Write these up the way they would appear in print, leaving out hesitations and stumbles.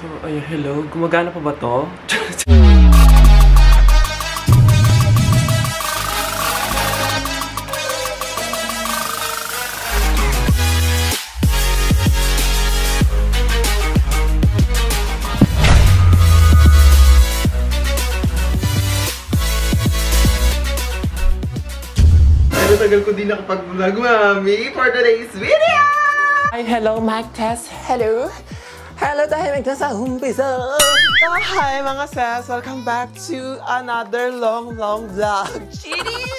So, ayun, hello. Gumagana pa ba to? Tagal ko din nakapag-vlog, mami, for today's video! Hi, hello, Mike Tess. Hello. Hello, tahimik na sa umpisa. So, hi mga sis! Welcome back to another long vlog.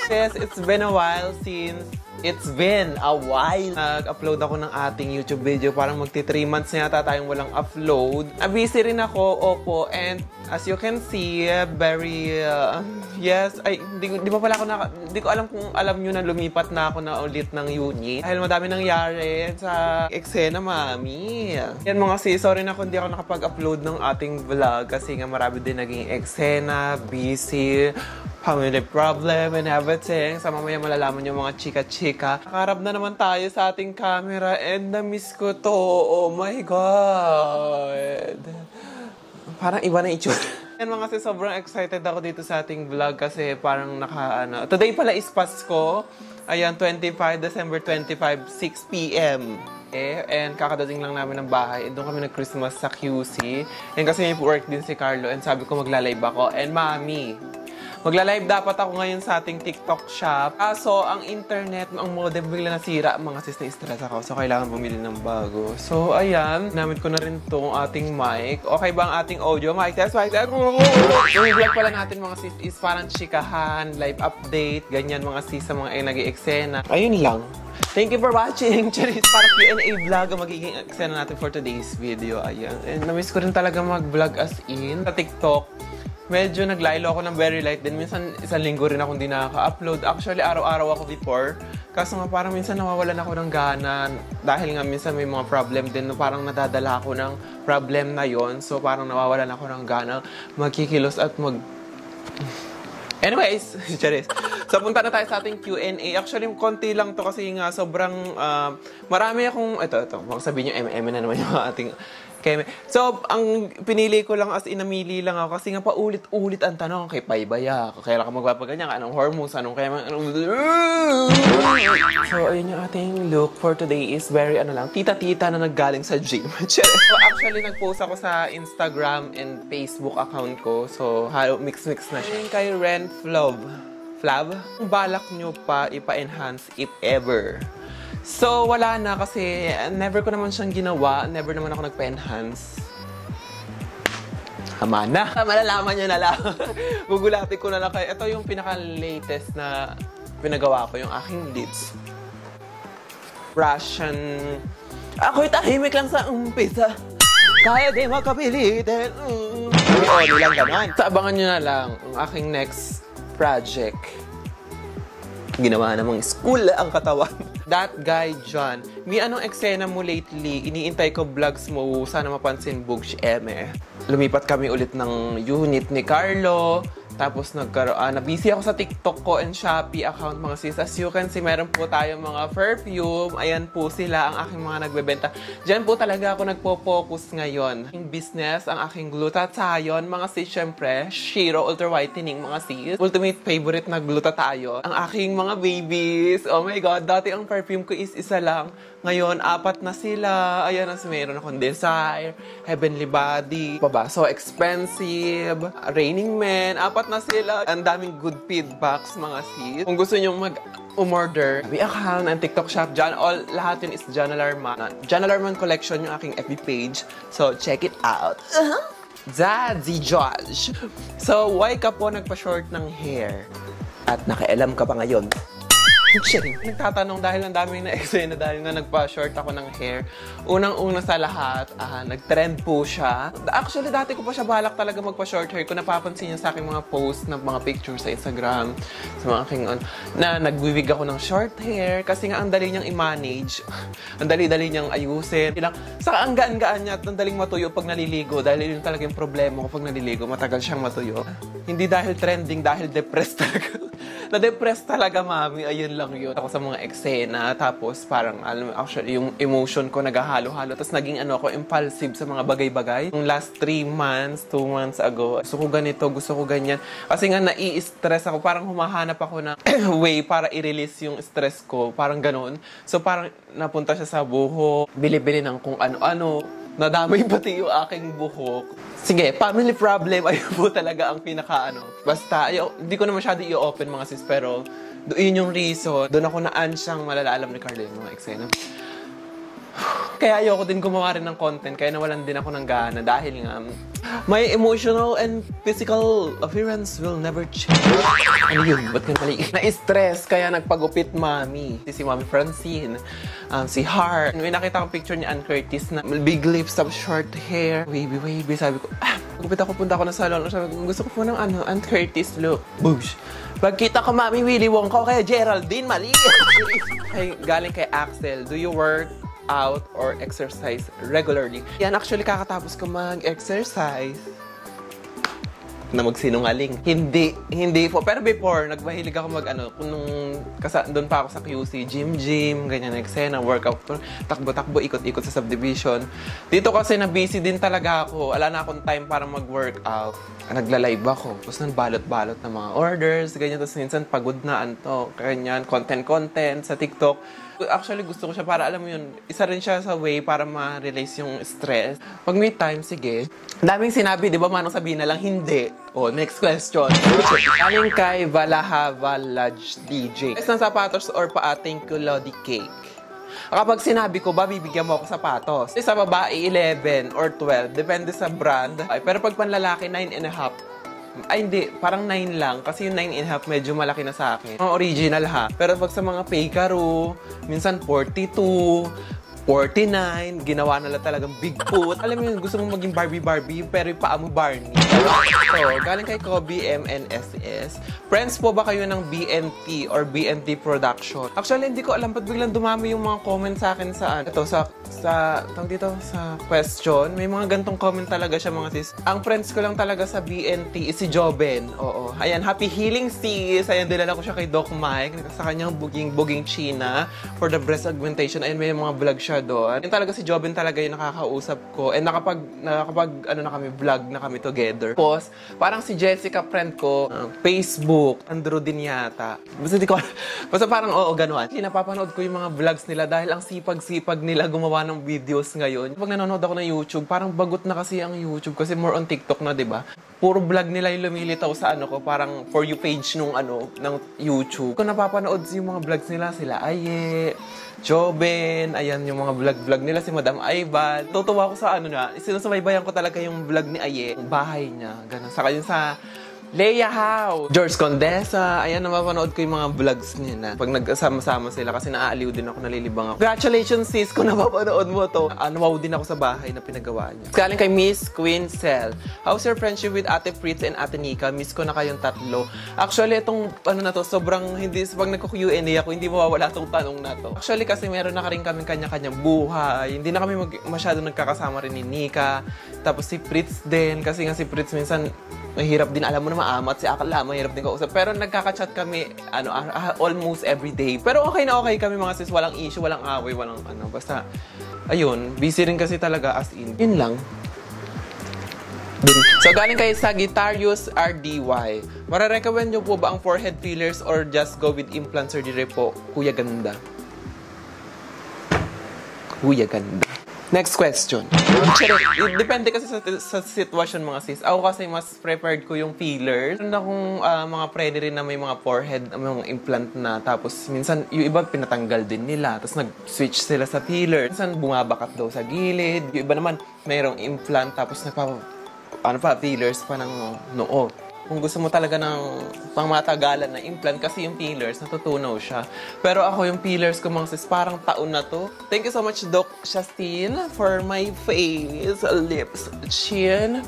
Yes, it's been a while since nag-upload ako ng ating YouTube video. Parang magti 3 months na yata tayong walang upload. Busy rin ako, opo. And as you can see, very, yes, ay, di ko alam kung alam nyo na lumipat na ako na ulit ng uni. Dahil madami nangyari sa eksena, mami. Yan mga sis, sorry na kung di ako nakapag-upload ng ating vlog kasi nga marami din naging eksena, busy, family problem and everything. Sa mamaya malalaman yung mga chika-chika. Nakaharap na naman tayo sa ating camera and na-miss ko to. Oh my God. Parang iba na itsura. Yan mga sis, sobrang excited ako dito sa ating vlog kasi parang today pala is Pasko. Ayan, 25 December 25, 6 p.m. And kakadating lang namin ng bahay. Doon kami nag-Christmas sa QC. And kasi may work din si Carlo and sabi ko magla-live ako. And mami, magla-live dapat ako ngayon sa ating TikTok shop. Kaso, ang internet, ang modem bigla nasira. Mga sis, na-stress ako. So, kailangan bumili ng bago. So, ayan. Namit ko na rin itong ating mic. Okay ba ang ating audio? Mic test, mic test. Yung vlog pala natin, mga sis, is parang chikahan, live update, ganyan mga sis sa mga nag-i-eksena. Ayun lang. Thank you for watching. Charis, para Q&A vlog ang magiging eksena natin for today's video. Ayan. And na-miss ko rin talaga mag-vlog as in sa TikTok. Medyo naglaylo ako ng very light din. Minsan, isang linggo rin akong hindi nakaka-upload. Actually, araw-araw ako before. Kaso nga parang minsan nawawalan ako ng gana. Dahil nga minsan may mga problem din. Parang nadadala ako ng problem na yon. So parang nawawalan ako ng gana. Magkikilos at Anyways, charis. So punta na tayo sa ating Q&A. Actually, konti lang to kasi nga sobrang marami akong... Ito. Sabihin nyo, na naman yung ating... So, ang pinili ko lang as namili lang ako kasi nga paulit-ulit ang tanong kay Paybaya. Kailan ka magpapaganyan? Anong hormones? So, ayun yung ating look for today is very tita-tita na naggaling sa gym. So, actually, nag-post ako sa Instagram and Facebook account ko. So, mix-mix na siya. Kay Ren Flav. Kung balak nyo pa ipa-enhance if ever. So, wala na kasi never ko naman siyang ginawa. Never naman ako nagpa-enhance. Hama na. Malalaman nyo na lang. Gugulatin ko na lang kayo. Ito yung pinaka-latest na pinagawa ko, yung aking lids. Russian. Ako'y tahimik lang sa umpisa. Kaya di makapilitin. Hindi lang ganon. So, abangan nyo na lang ang aking next project. Ginawa namang school ang katawan. That guy, John. May anong eksena mo lately? Iniintay ko vlogs mo. Sana mapansin, Bugsh Eme. Lumipat kami ulit ng unit ni Carlo. Tapos na-busy ako sa TikTok ko and Shopee account, mga sis. As you can see, meron po tayong mga perfume. Ayan po sila, ang aking mga nagbebenta. Diyan po talaga ako nagpo-focus ngayon. Ang business, ang aking glutathione, mga sis, syempre, Shiro Ultra Whitening, mga sis. Ultimate favorite na glutathione. Ang aking mga babies. Oh my God, dati ang perfume ko is isa lang. Ngayon, 4 na sila. Ayan, as meron akong Desire, Heavenly Body, so expensive, Raining Men, 4 na sila. Ang daming good feedbacks, mga sis. Kung gusto nyo umorder, may account and TikTok shop, lahat yun is John Alarman. John Alarman Collection yung aking FB page. So, check it out. Zadzy Josh. So, why ka po nagpa-short ng hair? At nakailam ka pa ngayon? Nagtatanong dahil ang daming na-eksena dahil nga nagpa-short ako ng hair. Unang-una sa lahat, nag-trend po siya. Actually, dati ko pa siya balak talaga magpa-short hair. Kung napapansin niyo sa aking mga post na mga pictures sa Instagram, sa mga aking na nagwiwig ako ng short hair kasi nga ang dali niyang i-manage. Ang dali-dali niyang ayusin. Saka ang gaan-gaan niya at ang daling matuyo pag naliligo dahil yun talaga yung problema ko pag naliligo. Matagal siyang matuyo. Hindi dahil trending, dahil depressed talaga. Na-depressed talaga, mami. Ayun lang. lang yun. Ako sa mga eksena, tapos parang, alam mo, actually, yung emotion ko naghahalo-halo. Tapos naging ako, impulsive sa mga bagay-bagay. Yung last 3 months, 2 months ago, gusto ko ganito, gusto ko ganyan. Kasi nga, nai-stress ako. Parang humahanap ako ng way para i-release yung stress ko. Parang ganun. So, parang napunta siya sa buhok, bili-bili ng kung ano-ano. Nadamay pati yung aking buhok. Sige, family problem, ayun po talaga ang Basta, hindi ko na masyado i-open mga sis, pero yun yung reason. Doon ako naansiyang malalalam ni Carla yung mga eksena. Kaya ayoko din gumawa rin ng content, kaya nawalan din ako ng gana dahil nga, my emotional and physical appearance will never change. Ano yun? Ba't ka mali? Na-stress, kaya nagpagupit mami. Si Mami Francine, si Heart. May nakita ko picture ni Ann Curtis na big lips, short hair, wavy. Sabi ko, gupit ako, punta ako na salon. Sabi ko, gusto ko po ng Ann Curtis look. Boosh! Pagkita ko, Mami Willy Wonka, kaya Geraldine, mali! Hey, galing kay Axel, do you work out or exercise regularly? Yan, actually, kakatapos ko mag-exercise na magsinungaling. Hindi po. Pero before, nagmahilig ako doon pa ako sa QC, gym, ganyan, eksena, workout, takbo-takbo, ikot-ikot sa subdivision. Dito kasi na-busy din talaga ako. Wala na akong time para mag-workout. Nagla-live ako. Tapos balot-balot na mga orders, ganyan. Tapos minsan pagod na, ganyan, content sa TikTok. Actually, gusto ko siya para, alam mo yun, isa rin siya sa way para ma-release yung stress. Pag may time, sige. Daming sinabi, di ba, manong sabihin na lang, hindi. Next question. Kaling kay Valahavalaj DJ. Is ng sapatos or paating kulodi cake? Kapag sinabi ko ba, bibigyan mo ako sapatos. Sa babae, 11 or 12. Depende sa brand. Pero pag panlalaki, 9.5. Ay, hindi. Parang 9 lang. Kasi yung 9.5 medyo malaki na sa akin. Mga original ha. Pero pag sa mga Paycaro, minsan 42, 49, ginawa na lang talagang big foot. Alam mo yun, gusto mong maging Barbie, pero yung paa mo Barney. So, galing kay Kobe MNSS. Friends po ba kayo ng BNT or BNT Production? Actually, hindi ko alam. Ba't biglang dumami yung mga comment sa akin sa question. May mga gantong comment talaga siya, mga sis. Ang friends ko lang talaga sa BNT is si Joben. Oo. Ayan, happy healing sis. Ayan, dinala ko siya kay Doc Mike sa kanyang buging China for the breast augmentation. Ayan, may mga vlog siya doon. Yung talaga si Joben talaga yung nakakausap ko. And nakapag vlog na kami together. Tapos, parang si Jessica, friend ko, Facebook, Andrew din yata. Basta parang, ganuan. Napapanood ko yung mga vlogs nila dahil ang sipag-sipag nila gumawa ng videos ngayon. Pag nanonood ako ng YouTube, parang bagot na kasi ang YouTube kasi more on TikTok na, di ba? Puro vlog nila yung lumilitaw sa parang For You page ng YouTube. Kung napapanood yung mga vlogs nila, sila Aye, Joben, ayan yung mga vlog nila, si Madam Ivan. Tutuwa ko sa sinusubaybayan ko talaga yung vlog ni Aye, yung bahay niya, ganun. Saka yun sa Leia House, George Condesa, ayan, napapanood ko yung mga vlogs nila. Pag nagkasama-sama sila kasi naaaliw din ako, nalilibang ako. Congratulations sis, kung napapanood mo to. Wow din ako sa bahay na pinagawa niya. Galing kay Miss Queen Cell. How's your friendship with Ate Fritz and Ate Nika? Miss ko na kayong tatlo. Actually, itong sobrang hindi, pag nagko-Q&A ako, hindi mawawala itong tanong na to. Actually, kasi meron na rin kaming kanya-kanyang buhay. Hindi na kami masyado nagkakasama rin ni Nika. Tapos si Fritz din, kasi nga si Fritz minsan mahirap din, alam mo na maamat si Akala, mahirap din kausap. Pero nagkaka-chat kami, almost every day. Pero okay na okay kami mga sis, walang issue, walang away, walang basta, ayun, busy rin kasi talaga as in. Yun lang. So, galing kayo sa Sagittarius RDY. Mararecommend nyo po ba ang forehead fillers or just go with implant surgery po? Kuya ganda. Kuya ganda. Next question. Depende kasi sa sitwasyon mga sis. Ako kasi mas prepared ko yung fillers. Meron akong mga friend rin na may mga forehead, mga implant na. Tapos minsan yung iba pinatanggal din nila. Tapos nag-switch sila sa filler. Minsan bumabakat daw sa gilid. Yung iba naman mayroong implant tapos fillers pa ng noo. Kung gusto mo talaga ng pangmatagalan na implant kasi yung fillers, natutunaw siya. Pero ako yung fillers ko mga sis, parang taon na to. Thank you so much, Doc Shastine, for my face, lips, chin,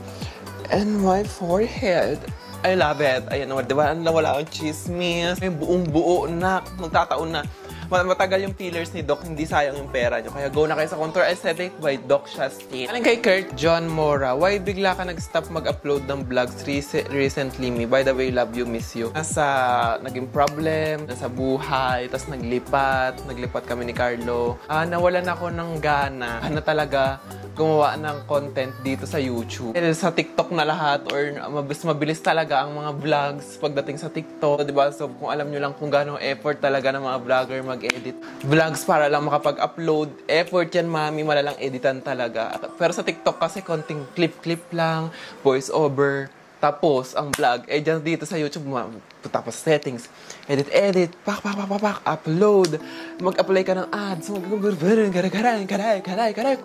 and my forehead. I love it. Ayan naman, diba? Wala akong chismis. May buong buo na. Magtataon na. matagal yung fillers ni Doc, hindi sayang yung pera nyo. Kaya go na kayo sa Contour Aesthetic by Doc Shastin. Aling kay Kurt John Mora, why bigla ka nag-stop mag-upload ng vlogs recently me? By the way, love you, miss you. Naging problem, nasa buhay, tapos naglipat kami ni Carlo. Nawalan ako ng gana na talaga gumawa ng content dito sa YouTube. Sa TikTok na lahat or mabilis talaga ang mga vlogs pagdating sa TikTok, diba? So kung alam nyo lang kung gano'ng effort talaga ng mga vlogger mag-edit vlogs para lang makapag-upload, effort yan mami, malalang editan talaga. Pero sa TikTok kasi konting clip lang, voice over, tapos ang vlog, dyan dito sa YouTube, tapos settings, edit, upload, mag-apply ka ng ads,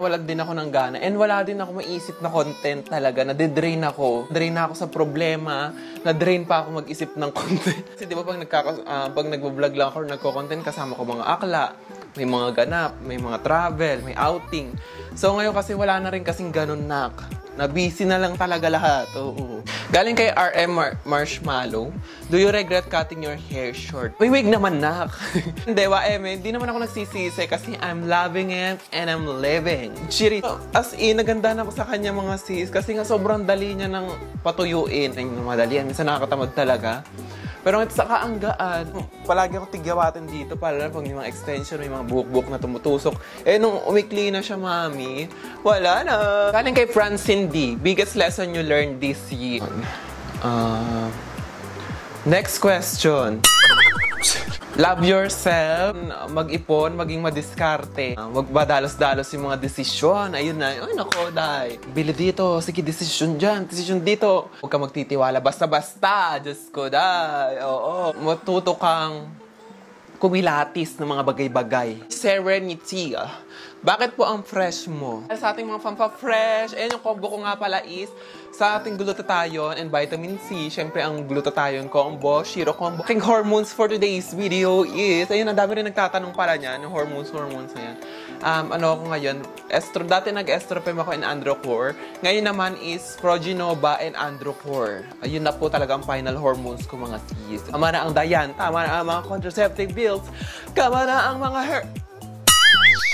wala din ako ng gana, and wala din ako maisip na content talaga, drain ako sa problema, na-drain pa ako mag-isip ng content. Kasi di ba pag nagbo-vlog lang ako or nagko-content, kasama ko mga akla, may mga ganap, may mga travel, may outing. So ngayon kasi wala na rin kasing ganun na busy na lang talaga lahat. Oo. Galing kay RM Marshmallow, do you regret cutting your hair short? May wig naman, nak. Hindi naman ako nagsisisi kasi I'm loving it and I'm living. Chiri. As in, naganda na ako sa kanya mga sis kasi nga sobrang dali niya ng patuyuin. Ay, madali yan. Minsan nakakatamad talaga. Pero ito sa kaanggaan, palagi ako tigyawatin dito para pag may mga extension, may mga buhok-buhok na tumutusok. Nung umikli na siya, mami, wala na. Galing kay Francine D, biggest lesson you learned this year? Next question. Love yourself, mag-ipon, maging madiskarte. Wag ba dalos-dalos yung mga desisyon. Ayun na, ay nako, day. Bili dito, sige, desisyon dyan, desisyon dito. Huwag ka magtitiwala, basta-basta. Diyos ko, day. Oo. Matuto kang kumilatis ng mga bagay-bagay. Serenity. Bakit po ang fresh mo? Sa ating mga pampa-fresh, yung combo ko nga pala is sa ating glutathione and vitamin C. Siyempre, ang glutathione combo, Shiro combo. Aking hormones for today's video is, ayun, ang dami rin nagtatanong pala niyan, yung hormones na yan. Ako ngayon, dati nag-estropem ako in Androcore. Ngayon naman is Progenova and Androcore. Ayun na po talaga ang final hormones ko, mga sis. Tama na ang dayan, tama na ang mga contraceptive pills, tama na ang mga hair.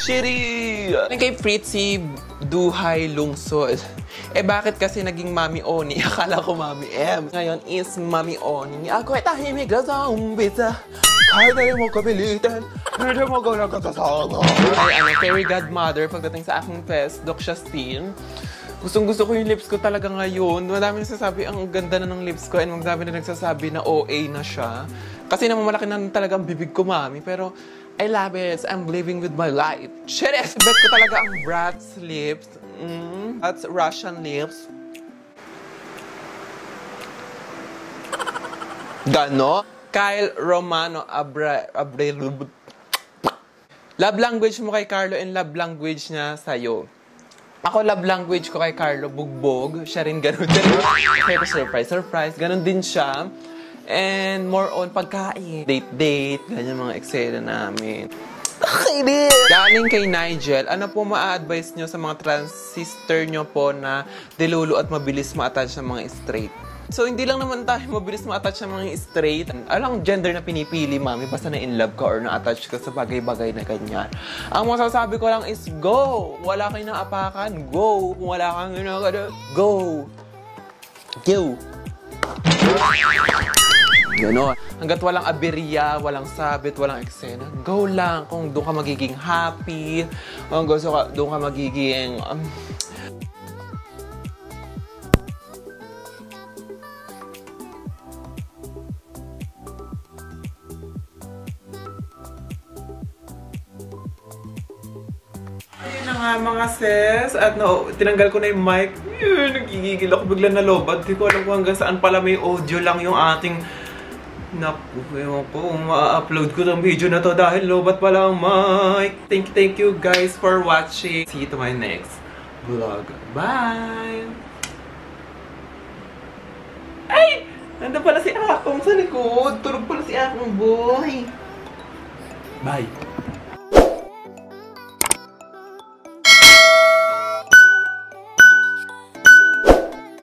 Shitty! Kay Fritzy Duhay Lungsod. Bakit kasi naging Mami Oni? Akala ko Mami M. Ngayon is Mami Oni. Ako ay tahimik lang sa umbisa. Kahit na mo kapilitan, hindi mo ko nakatasama. Fairy Godmother, pagdating sa aking fest, Doc Shastin. Gustong-gusto ko yung lips ko talaga ngayon. Madami nagsasabi, ang ganda na ng lips ko. And madami na nagsasabi na OA na siya. Kasi naman malaki na talaga ang bibig ko, mami. Pero I love it. I'm living with my life. Shit! Bet ko talaga ang Bratz lips. That's Russian lips. Gano? Kyle Romano Love language mo kay Carlo and love language niya sa'yo. Ako, love language ko kay Carlo, bugbog. Siya rin ganun. Pero surprise. Ganun din siya. And more on pagkain. Date. Ganyan mga eksena namin. Okay, galing kay Nigel, ano po ma-advise nyo sa mga transistor nyo po na dilulu at mabilis ma-attach sa mga straight? So, hindi lang naman tayo mabilis ma-attach sa mga straight. Alang gender na pinipili, mami, basta na in love ka or na-attach ka sa bagay-bagay na ganyan. Ang masasabi ko lang is go! Wala kayo naapakan, go! Kung wala kang ginagano, go! Go! Gano'n. Hanggat walang aberya, walang sabit, walang eksena, go lang. Kung doon ka magiging happy, kung gusto ka, doon ka magiging... Ayun na nga mga sis. At tinanggal ko na yung mic. Nagigigil ako bigla na lobat. Di ko alam kung hanggang saan pala may audio lang yung ating... Naku, ewan ko kung ma-upload ko ng video na to dahil lobat pala ang mic. Thank you guys for watching. See you to my next vlog. Bye! Ay! Nandun pala si Akong sa likod. Tulog pala si Akong, boy. Bye!